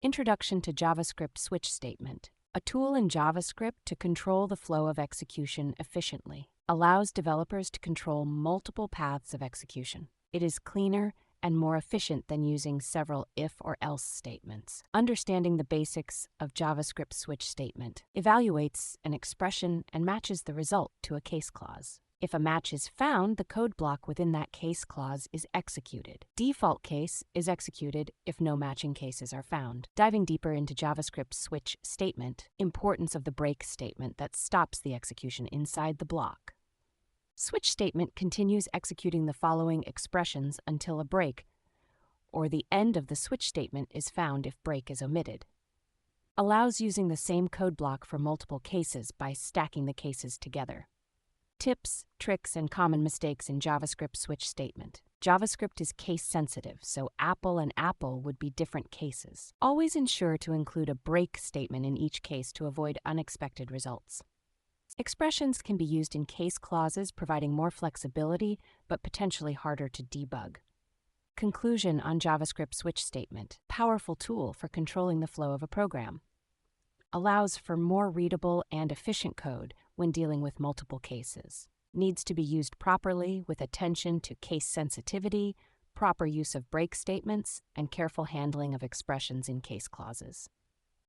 Introduction to JavaScript Switch Statement, a tool in JavaScript to control the flow of execution efficiently, allows developers to control multiple paths of execution. It is cleaner and more efficient than using several if or else statements. Understanding the basics of JavaScript Switch Statement evaluates an expression and matches the result to a case clause. If a match is found, the code block within that case clause is executed. Default case is executed if no matching cases are found. Diving deeper into JavaScript switch statement, importance of the break statement that stops the execution inside the block. Switch statement continues executing the following expressions until a break, or the end of the switch statement is found if break is omitted. Allows using the same code block for multiple cases by stacking the cases together. Tips, tricks, and common mistakes in JavaScript switch statement. JavaScript is case-sensitive, so apple and apple would be different cases. Always ensure to include a break statement in each case to avoid unexpected results. Expressions can be used in case clauses, providing more flexibility, but potentially harder to debug. Conclusion on JavaScript switch statement. Powerful tool for controlling the flow of a program. Allows for more readable and efficient code when dealing with multiple cases. Needs to be used properly with attention to case sensitivity, proper use of break statements, and careful handling of expressions in case clauses.